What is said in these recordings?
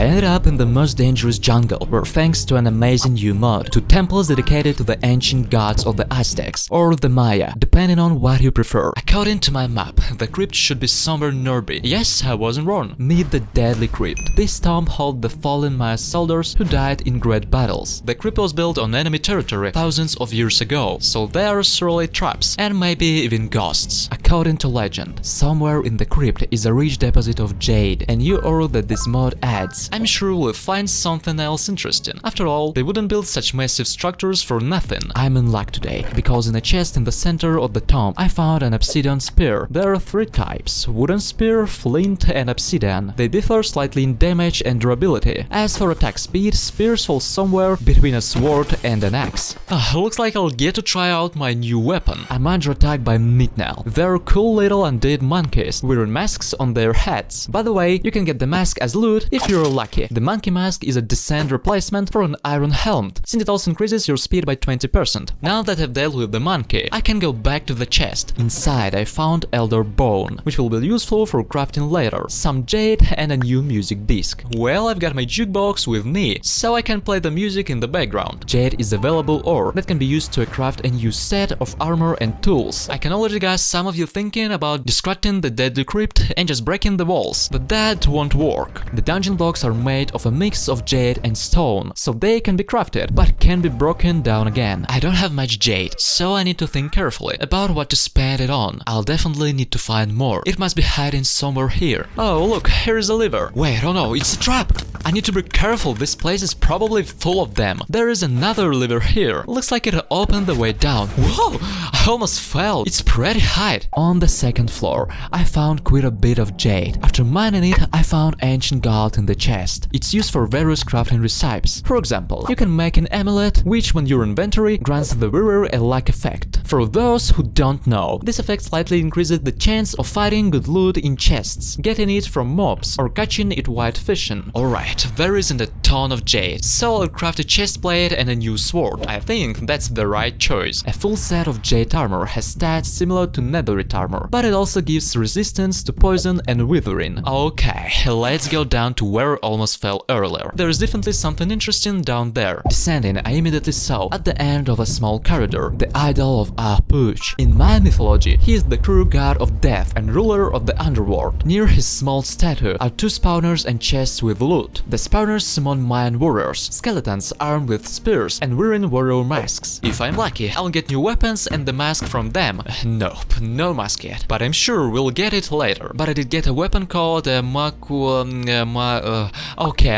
I ended up in the most dangerous jungle, where thanks to an amazing new mod, to temples dedicated to the ancient gods of the Aztecs, or the Maya, depending on what you prefer. According to my map, the crypt should be somewhere nearby. Yes, I wasn't wrong. Meet the Deadly Crypt. This tomb held the fallen Maya soldiers who died in great battles. The crypt was built on enemy territory thousands of years ago, so there are surely traps, and maybe even ghosts. According to legend, somewhere in the crypt is a rich deposit of jade, a new ore that this mod adds. I'm sure we'll find something else interesting. After all, they wouldn't build such massive structures for nothing. I'm in luck today, because in a chest in the center of the tomb, I found an obsidian spear. There are 3 types: wooden spear, flint, and obsidian. They differ slightly in damage and durability. As for attack speed, spears fall somewhere between a sword and an axe. Looks like I'll get to try out my new weapon. I'm under attack by Midnail. They're cool little undead monkeys, wearing masks on their heads. By the way, you can get the mask as loot if you're lucky. The monkey mask is a decent replacement for an iron helmet, since it also increases your speed by 20%. Now that I've dealt with the monkey, I can go back to the chest. Inside I found Elder Bone, which will be useful for crafting later, some jade and a new music disc. Well, I've got my jukebox with me, so I can play the music in the background. Jade is a valuable ore that can be used to craft a new set of armor and tools. I can already guess some of you thinking about destructing the Deadly Crypt and just breaking the walls, but that won't work. The dungeon blocks are made of a mix of jade and stone, so they can be crafted, but can be broken down again. I don't have much jade, so I need to think carefully about what to spend it on. I'll definitely need to find more. It must be hiding somewhere here. Oh, look, here's a lever. Wait, oh no, it's a trap! I need to be careful, this place is probably full of them. There is another lever here. Looks like it opened the way down. Whoa! I almost fell. It's pretty high. On the second floor, I found quite a bit of jade. After mining it, I found ancient gold in the chest. It's used for various crafting recipes. For example, you can make an amulet, which when your inventory grants the wearer a luck effect. For those who don't know, this effect slightly increases the chance of finding good loot in chests, getting it from mobs, or catching it white fishing. Alright, there isn't a ton of jade, so I'll craft a chest plate and a new sword. I think that's the right choice. A full set of jade armor has stats similar to netherite armor, but it also gives resistance to poison and withering. Okay, let's go down to where I almost fell earlier. There's definitely something interesting down there. Descending, I immediately saw, at the end of a small corridor, the idol of Apuch. In my mythology, he is the true god of death and ruler of the underworld. Near his small statue are 2 spawners and chests with loot. The spawners summon Mayan warriors, skeletons armed with spears and wearing warrior masks. If I'm lucky, I'll get new weapons and the mask from them. Nope, no mask yet, but I'm sure we'll get it later. But I did get a weapon called okay,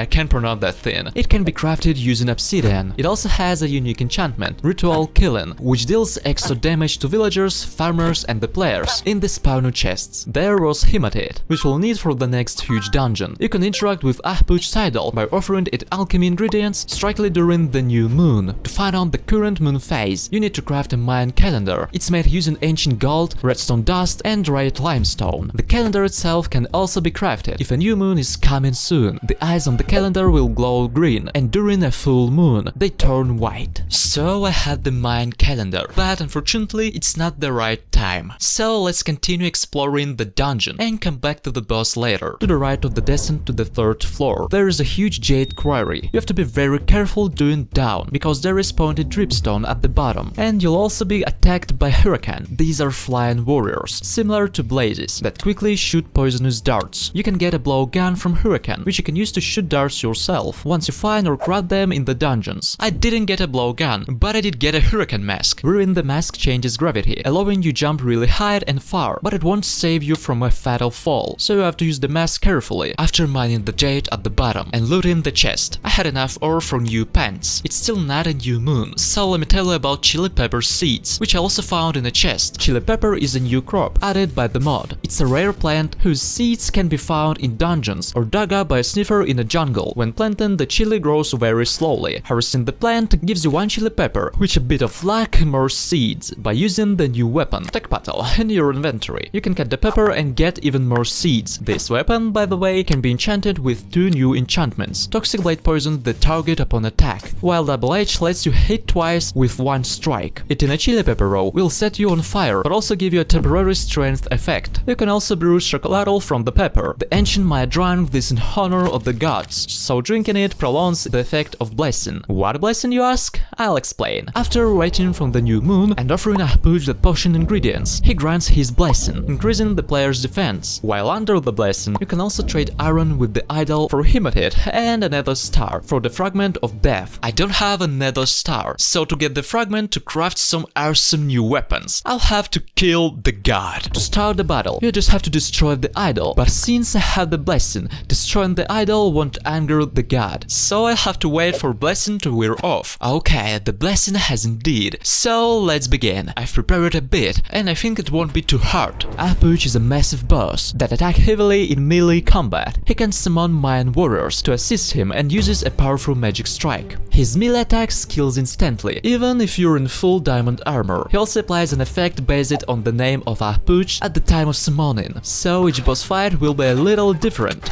I can't pronounce that thing. It can be crafted using obsidian. It also has a unique enchantment, Ritual Killing, which deals extra damage to villagers, farmers and the players. In the spawner chests, there was hematite, which we'll need for the next huge dungeon. You can interact with Ahpuch's idol by offering it alchemy ingredients strictly during the new moon. To find out the current moon phase, you need to craft a Mayan calendar. It's made using ancient gold, redstone dust and dried limestone. The calendar itself can also be crafted. If a new moon is coming soon, the eyes on the calendar will glow green, and during a full moon, they turn white. So I had the Mayan calendar, but unfortunately it's not the right time. So let's continue exploring the dungeon and come back to the boss later. To the right of the descent to the 3rd floor, there is a huge jade quarry. You have to be very careful doing down, because there is pointed dripstone at the bottom, and you'll also be attacked by hurricane. These are flying warriors, similar to blazes, that quickly shoot poisonous darts. You can get a blowgun from hurricane, which you can use to shoot darts yourself, once you find or craft them in the dungeons. I didn't get a blowgun, but I did get a hurricane mask. Wearing the mask changes gravity, allowing you jump really high and far, but it won't save you from a fatal fall, so you have to use the mask carefully. After mining the jade at the bottom and looting the chest, I had enough ore for new pants. It's still not a new moon, so let me tell you about chili pepper seeds, which I also found in a chest. Chili pepper is a new crop added by the mod. It's a rare plant whose seeds can be found in dungeons or dug up by a sniffer in a jungle. When planted, the chili grows very slowly. Harvesting the plant gives you 1 chili pepper, which a bit of luck more seeds. By using the new weapon, Tekpatl, in your inventory, you can cut the pepper and get even more seeds. This weapon, by the way, can be enchanted with 2 new enchantments. Toxic Blade poisons the target upon attack, while Double H lets you hit twice with one strike. Eating a chili pepper roll will set you on fire, but also give you a temporary strength effect. You can also brew chocolatl from the pepper. The ancient Maya drank this in honor of the gods, so drinking it prolongs the effect of blessing. What blessing, you ask? I'll explain. After waiting from the new moon and offering a Ahpuch the potion ingredients, he grants his blessing, increasing the player's defense. While under the blessing, you can also trade iron with the idol for hematite and a nether star for the fragment of death. I don't have a nether star, so to get the fragment to craft some awesome new weapons, I'll have to kill the god. To start the battle, you just have to destroy the idol, but since I have the blessing, destroying the idol won't anger the god, so I'll have to wait for blessing to wear off. Okay, the blessing has indeed, so let's begin. I've prepared a bit, and I think it won't be too hard. Ahpuch is a massive boss that attacks heavily in melee combat. He can summon Mayan warriors to assist him and uses a powerful magic strike. His melee attacks kills instantly, even if you're in full diamond armor. He also applies an effect based on the name of Ahpuch at the time of summoning, so each boss fight will be a little different.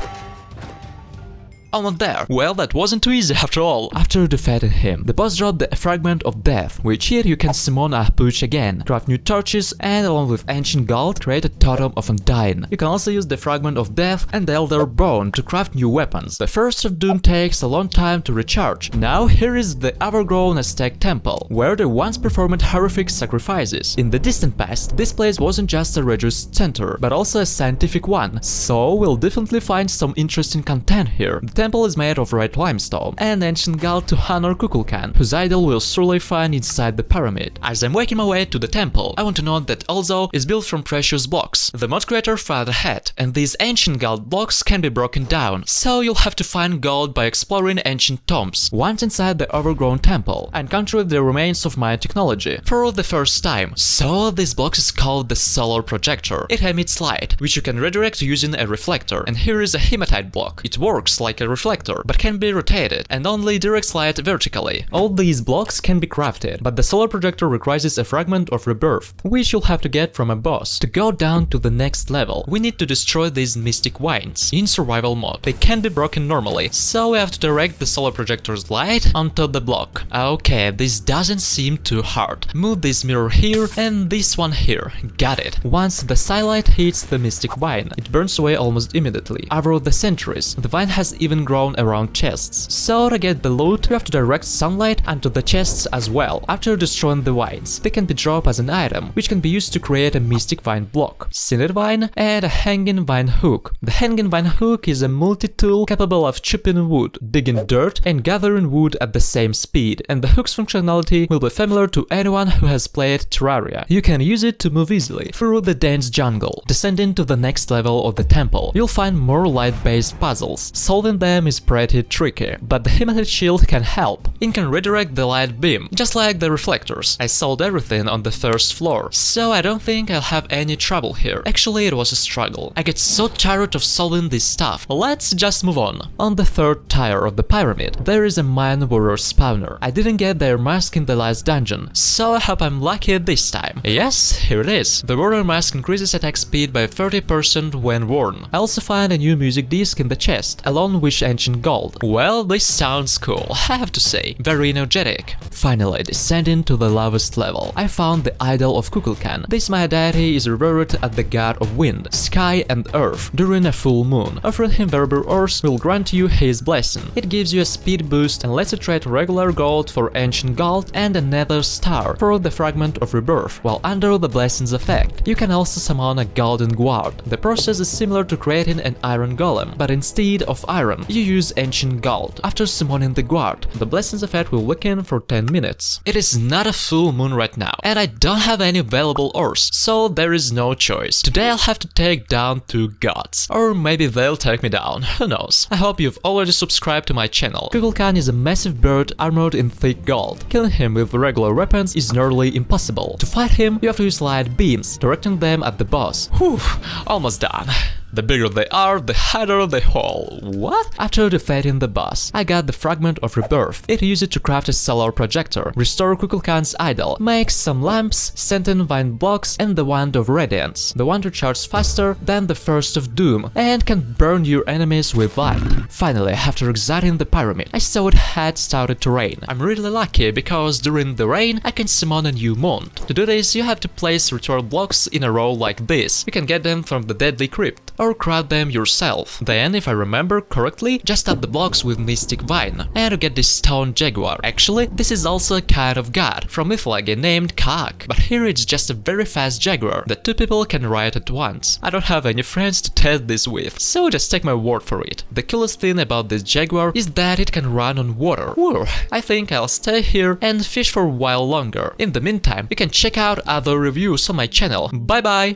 Almost there. Well, that wasn't too easy after all. After defeating him, the boss dropped the fragment of death, which here you can summon Ahpuch again, craft new torches, and along with ancient gold, create a totem of undying. You can also use the fragment of death and the elder bone to craft new weapons. The first of doom takes a long time to recharge. Now here is the overgrown Aztec temple, where they once performed horrific sacrifices. In the distant past, this place wasn't just a religious center, but also a scientific one, so we'll definitely find some interesting content here. The temple is made of red limestone and ancient gold to honor Kukulkan, whose idol we'll surely find inside the pyramid. As I'm making my way to the temple, I want to note that also is built from precious blocks. The mod creator thought ahead, and these ancient gold blocks can be broken down, so you'll have to find gold by exploring ancient tombs. Once inside the overgrown temple, I encountered the remains of Maya technology for the first time. So this block is called the solar projector. It emits light, which you can redirect using a reflector, and here is a hematite block. It works like a reflector, but can be rotated and only directs light vertically. All these blocks can be crafted, but the solar projector requires a fragment of rebirth, which you'll have to get from a boss. To go down to the next level, we need to destroy these mystic vines. In survival mode, they can be broken normally, so we have to direct the solar projector's light onto the block. Okay, this doesn't seem too hard. Move this mirror here and this one here. Got it. Once the sunlight hits the mystic vine, it burns away almost immediately. Over the centuries, the vine has even grown around chests, so to get the loot, you have to direct sunlight onto the chests as well. After destroying the vines, they can be dropped as an item, which can be used to create a mystic vine block, Synod vine, and a hanging vine hook. The hanging vine hook is a multi-tool capable of chipping wood, digging dirt, and gathering wood at the same speed, and the hook's functionality will be familiar to anyone who has played Terraria. You can use it to move easily through the dense jungle. Descending to the next level of the temple, you'll find more light-based puzzles. Solving them is pretty tricky, but the hematite shield can help. It can redirect the light beam, just like the reflectors. I sold everything on the first floor, so I don't think I'll have any trouble here. Actually, it was a struggle. I get so tired of solving this stuff. Let's just move on. On the third tier of the pyramid, there is a Mayan warrior spawner. I didn't get their mask in the last dungeon, so I hope I'm lucky this time. Yes, here it is. The warrior mask increases attack speed by 30% when worn. I also find a new music disc in the chest, along with ancient gold. Well, this sounds cool, I have to say. Very energetic. Finally, descending to the lowest level, I found the idol of Kukulkan. This Maya deity is revered as the god of wind, sky and earth during a full moon. Offering him variable ores will grant you his blessing. It gives you a speed boost and lets you trade regular gold for ancient gold and a nether star for the fragment of rebirth, while under the blessing's effect. You can also summon a golden guard. The process is similar to creating an iron golem, but instead of iron, you use ancient gold. After summoning the guard, the blessing's effect will weaken for 10 minutes. It is not a full moon right now, and I don't have any available ores, so there is no choice. Today I'll have to take down 2 gods. Or maybe they'll take me down, who knows. I hope you've already subscribed to my channel. Kukulkan is a massive bird armored in thick gold. Killing him with regular weapons is nearly impossible. To fight him, you have to use light beams, directing them at the boss. Whew, almost done. The bigger they are, the harder they fall. What? After defeating the boss, I got the Fragment of Rebirth. It used to craft a solar projector, restore Kukulkan's idol, make some lamps, sentient vine blocks, and the Wand of Radiance. The wand recharges faster than the First of Doom, and can burn your enemies with light. Finally, after exiting the pyramid, I saw it had started to rain. I'm really lucky because during the rain, I can summon a new mount. To do this, you have to place ritual blocks in a row like this. You can get them from the Deadly Crypt, or craft them yourself. Then, if I remember correctly, just add the blocks with Mystic Vine, and you get this stone jaguar. Actually, this is also a kind of god from mythology named Kaak, but here it's just a very fast jaguar that two people can ride at once. I don't have any friends to test this with, so just take my word for it. The coolest thing about this jaguar is that it can run on water. Whew, I think I'll stay here and fish for a while longer. In the meantime, you can check out other reviews on my channel. Bye bye!